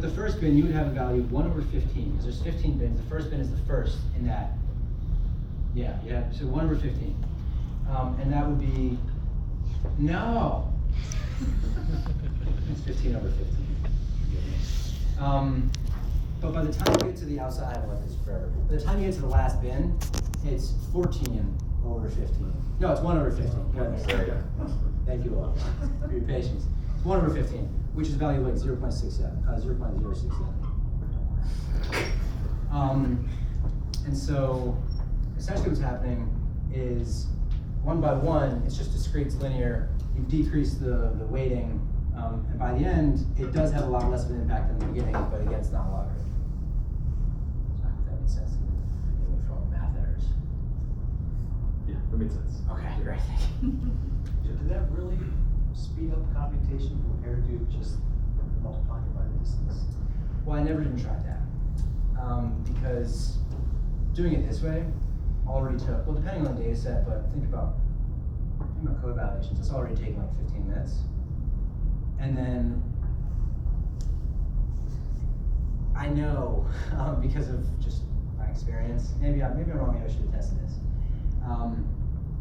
the first bin, you would have a value of 1/15, because there's 15 bins. The first bin is the first in that. Yeah, so 1/15. And that would be, no. It's 15/15. But by the time you get to the outside, I haven't left this forever. By the time you get to the last bin, it's 14/15. No, it's 1/15. Goodness. There you go. Thank you all for your patience. It's 1/15, which is value like 0.067. And so essentially what's happening is one by one, it's just discrete, it's linear. You decrease the weighting, and by the end, it does have a lot less of an impact than the beginning, but again, it's not logarithmic. So I hope that made sense to me from math errors. Yeah, that made sense. Okay, great. Did that really speed up computation compared to just multiplying it by the distance? Well, I never even tried that, because doing it this way already took, well, depending on the data set, but think about code validations, it's already taken like 15 minutes. And then I know, because of just my experience, maybe I'm wrong, maybe I should have tested this,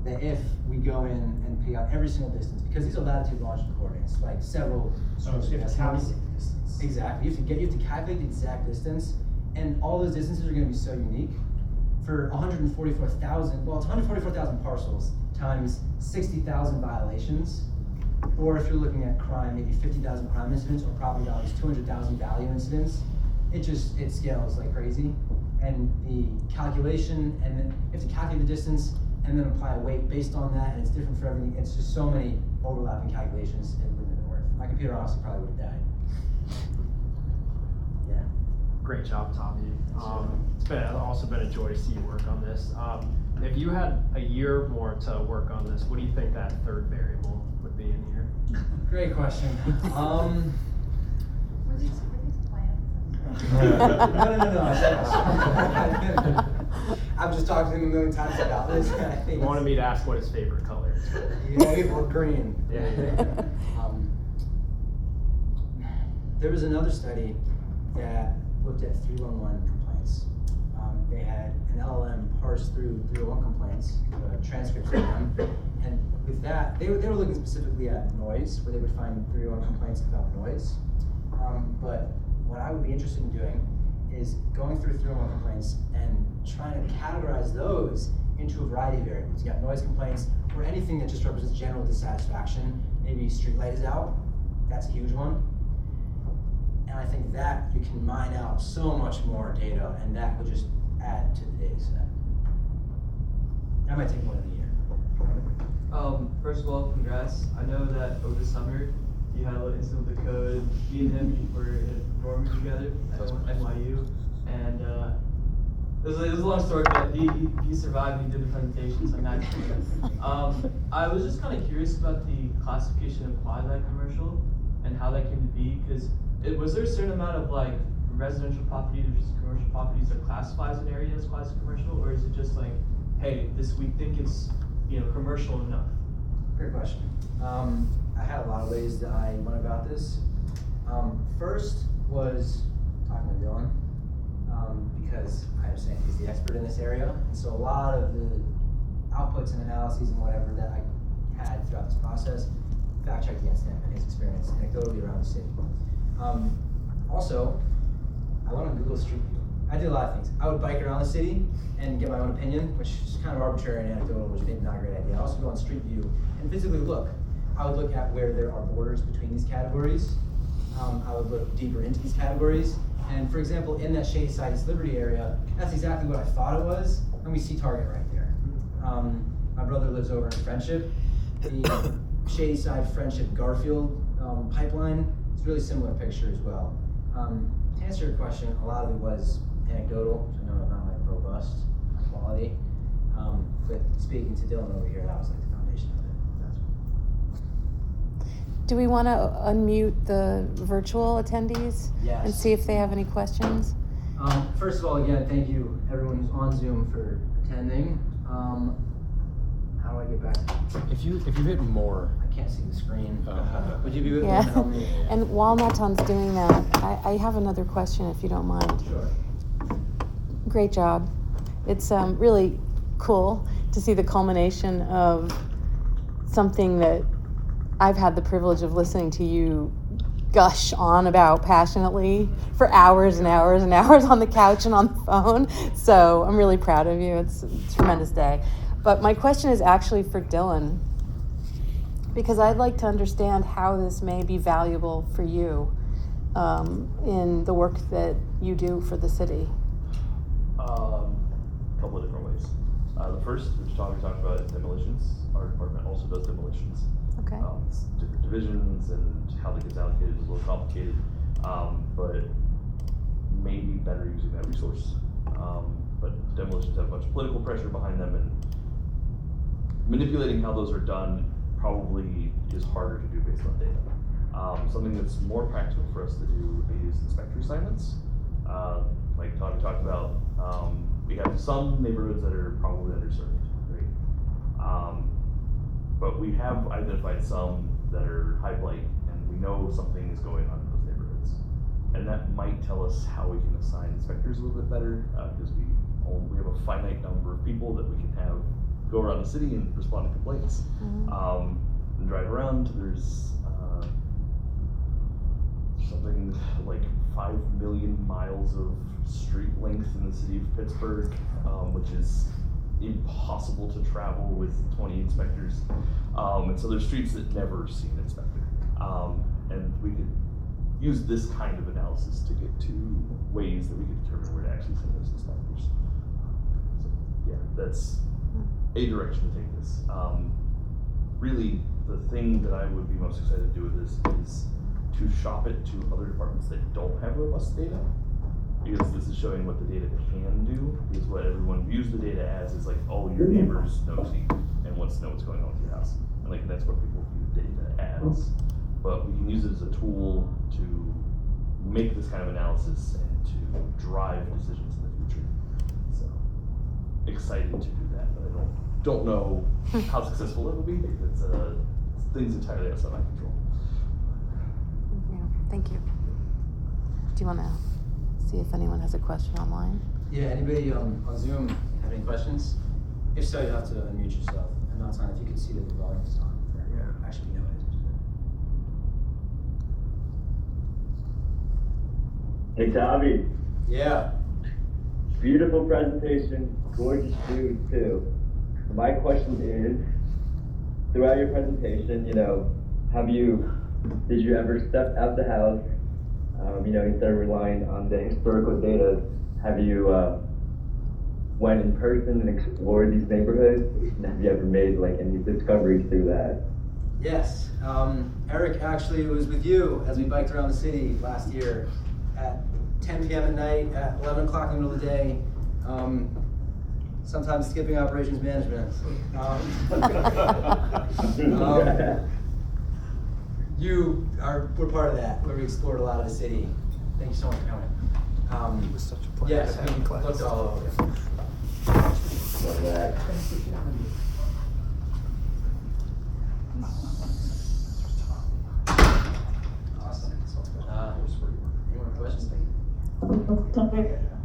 that if we go in and pick out every single distance, because these are latitude, longitude coordinates, like several So you have to calculate the distance. Exactly. You have to calculate the exact distance, and all those distances are going to be so unique. For 144,000, well, it's 144,000 parcels times 60,000 violations, or if you're looking at crime, maybe 50,000 crime incidents, or property values, 200,000 value incidents. It scales like crazy, and the calculation, and then you have to calculate the distance, and then apply a weight based on that, and it's different for everything. It's just so many overlapping calculations, it wouldn't have been worth. My computer honestly probably would have died. Yeah. Great job, Tommy. It's also been a joy to see you work on this. If you had a year more to work on this, what do you think that third variable would be in here? Great question. Were these plans? No. I've just talked to him a million times about this. He wanted me to ask what his favorite color is. Yeah, or green. Yeah. There was another study that looked at 311 complaints. They had an LLM parse through 301 complaints, transcripts of them, and with that, they were looking specifically at noise, where they would find 301 complaints about noise. But what I would be interested in doing is going through 301 complaints and trying to categorize those into a variety of variables. You got noise complaints, or anything that just represents general dissatisfaction. Maybe street light is out, that's a huge one. And I think that you can mine out so much more data, and that would just add to the data set. That might take more than a year. First of all, congrats. I know that over the summer you had a little incident with the code. Me and him were in a dorm together at NYU, and it was a long story, but he survived and he did the presentation, so I'm not I was just kind of curious about the classification of quasi-commercial and how that came to be, because was there a certain amount of like residential properties or just commercial properties that classifies an area as quasi-commercial, or is it just like, hey, we think it's commercial enough? Great question. I had a lot of ways that I went about this. First was talking to Dylan, because I understand he's the expert in this area, and so a lot of the outputs and analyses and whatever that I had throughout this process fact-checked against him and his experience anecdotally around the city. Also, I went on Google Street View. I did a lot of things. I would bike around the city and get my own opinion, which is kind of arbitrary and anecdotal, which maybe not a great idea. I also go on Street View and physically look. I would look at where there are borders between these categories. I would look deeper into these categories. And for example, in that Shady Side East Liberty area, that's exactly what I thought it was, and we see Target right there. My brother lives over in Friendship. The Shady Side Friendship Garfield pipeline, it's a really similar picture as well. To answer your question, a lot of it was anecdotal, so no, not like robust quality. But speaking to Dylan over here, that was like the foundation of it. Do we want to unmute the virtual attendees? Yes. And see if they have any questions? First of all, again, thank you everyone who's on Zoom for attending. How do I get back? If you hit more, can't see the screen. Would you be willing Yeah. to help me? And while Natan's doing that, I have another question if you don't mind. Sure. Great job. It's really cool to see the culmination of something that I've had the privilege of listening to you gush on about passionately for hours and hours and hours on the couch and on the phone. So I'm really proud of you. It's a tremendous day. But my question is actually for Dylan, because I'd like to understand how this may be valuable for you in the work that you do for the city. A couple of different ways. The first, which we talked about, is demolitions. Our department also does demolitions. Okay. It's different divisions and how that gets allocated is a little complicated, but maybe better using that resource. But demolitions have a bunch of political pressure behind them, and manipulating how those are done probably is harder to do based on data. Something that's more practical for us to do is inspector assignments. Like Tommy talked about, we have some neighborhoods that are probably underserved, right? But we have identified some that are high blight, and we know something is going on in those neighborhoods. And that might tell us how we can assign inspectors a little bit better, because we have a finite number of people that we can have go around the city and respond to complaints. Mhm. And drive around. There's something like 5 million miles of street length in the city of Pittsburgh, which is impossible to travel with 20 inspectors. And so there's streets that never see an inspector. And we could use this kind of analysis to get to ways that we could determine where to actually send those inspectors. So yeah, that's a direction to take this. Really, the thing that I would be most excited to do with this is to shop it to other departments that don't have robust data, because this is showing what the data can do, because what everyone views the data as is like, oh, your neighbor's nosy and wants to know what's going on with your house. And like, that's what people view data as. But we can use it as a tool to make this kind of analysis and to drive decisions in the future. So, excited to do that, but I don't know how successful it will be, because things entirely outside my control. Yeah, thank you. Do you want to see if anyone has a question online? Yeah, anybody on Zoom have any questions? If so, you'll have to unmute yourself. And not on, if you could see that the volume is on. Yeah. Actually, no, it is. Hey, Tommy. Yeah. Beautiful presentation, gorgeous food too. My question is, throughout your presentation, did you ever step out the house, instead of relying on the historical data, have you went in person and explored these neighborhoods? And have you ever made like any discoveries through that? Yes. Eric actually was with you as we biked around the city last year at 10 p.m. at night, at 11 o'clock in the middle of the day. Sometimes skipping operations management. You we're part of that, where we explored a lot of the city. Thank you so much for coming. It was such a pleasure Yes, to have you we in class. looked all over. Love that. Awesome. Any more questions?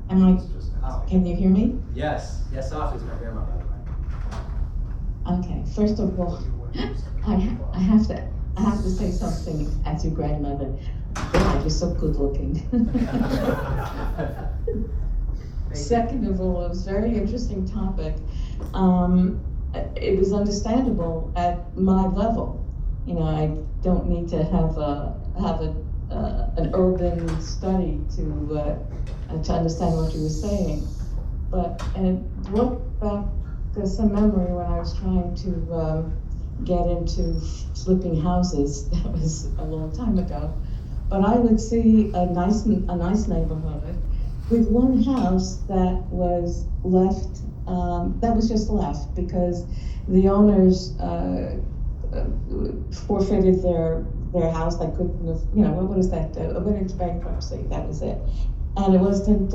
Am I, Oh, can you hear me? yes, Sophie's my grandma, by the way. Okay, first of all, I have to say something as your grandmother. God, you're so good looking. Second of all, it was a very interesting topic. It was understandable at my level. I don't need to have an urban study to understand what you were saying. But it brought back some memory when I was trying to get into flipping houses. That was a long time ago. But I would see a nice neighborhood with one house that was left, that was just left because the owners forfeited their house. They couldn't have, what is that? Went into bankruptcy. That was it. And it wasn't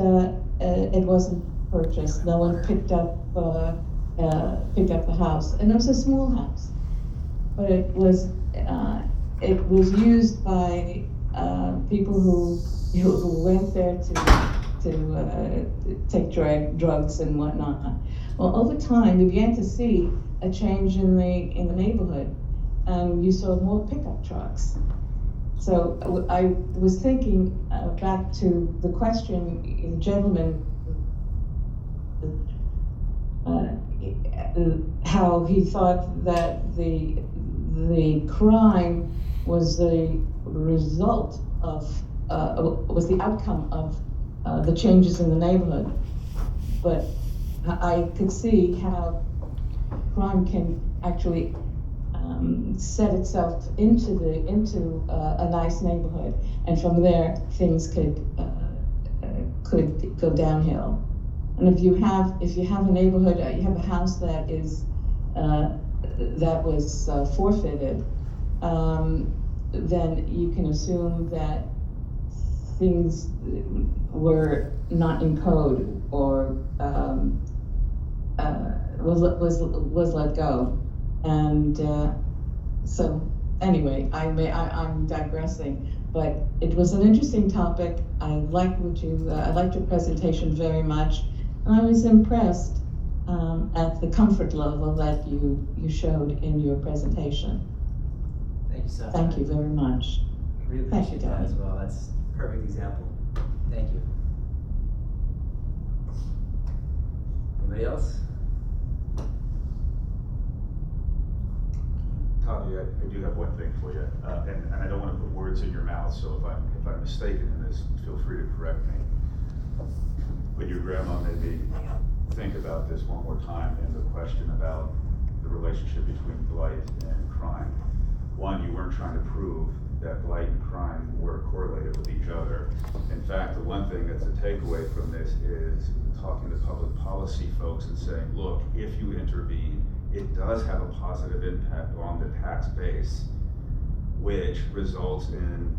purchased. No one picked up the house, and it was a small house. but it was used by people who went there to take drugs and whatnot. Well, over time, we began to see a change in the neighborhood, and you saw more pickup trucks. So I was thinking back to the question the gentleman, how he thought that the crime was the result of, was the outcome of the changes in the neighborhood. But I could see how crime can actually set itself into a nice neighborhood, and from there things could go downhill. And if you have a neighborhood, you have a house that is that was forfeited, then you can assume that things were not in code or was let go. And so anyway, I'm digressing, but it was an interesting topic. I liked your presentation very much, and I was impressed at the comfort level that you showed in your presentation. Thank you so much. Thank you very much. Really Thank you, appreciate that Tony. as well. That's a perfect example. Thank you. Anybody else? Tommy, I do have one thing for you, and I don't want to put words in your mouth, so if I'm mistaken in this, feel free to correct me. But your grandma made me think about this one more time in the question about the relationship between blight and crime. One, you weren't trying to prove that blight and crime were correlated with each other. In fact, the one thing that's a takeaway from this is talking to public policy folks and saying, look, if you intervene, it does have a positive impact on the tax base, which results in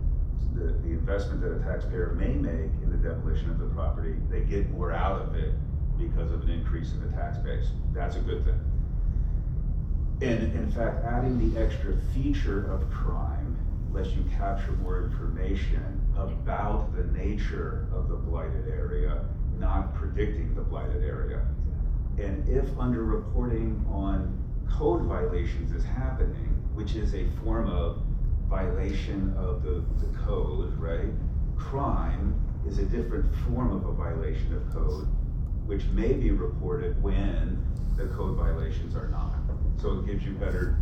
the investment that a taxpayer may make in the demolition of the property. They get more out of it because of an increase in the tax base. That's a good thing. And in fact, adding the extra feature of crime lets you capture more information about the nature of the blighted area, not predicting the blighted area. And if underreporting on code violations is happening, which is a form of violation of the code, right? Crime is a different form of a violation of code, which may be reported when the code violations are not. So it gives you better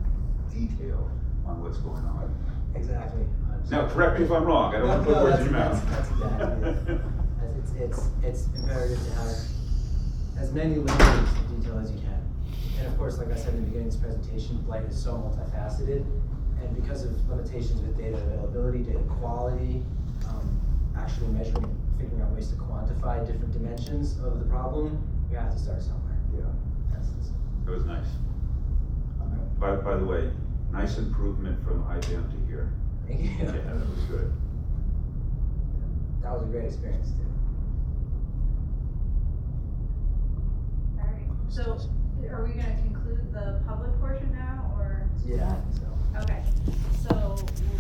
detail on what's going on. Exactly. Now, correct me if I'm wrong. I don't want to put words in your mouth. That's exactly it. It's imperative to have as many layers of detail as you can. And of course, like I said in the beginning of this presentation, blight is so multifaceted, and because of limitations with data availability, data quality, actually measuring, figuring out ways to quantify different dimensions of the problem, we have to start somewhere. Yeah. That was nice. By the way, nice improvement from IBM to here. Thank you. Yeah, that was good. That was a great experience too. All right, so are we gonna conclude the public portion now, or? Yeah, so. Okay, so we'll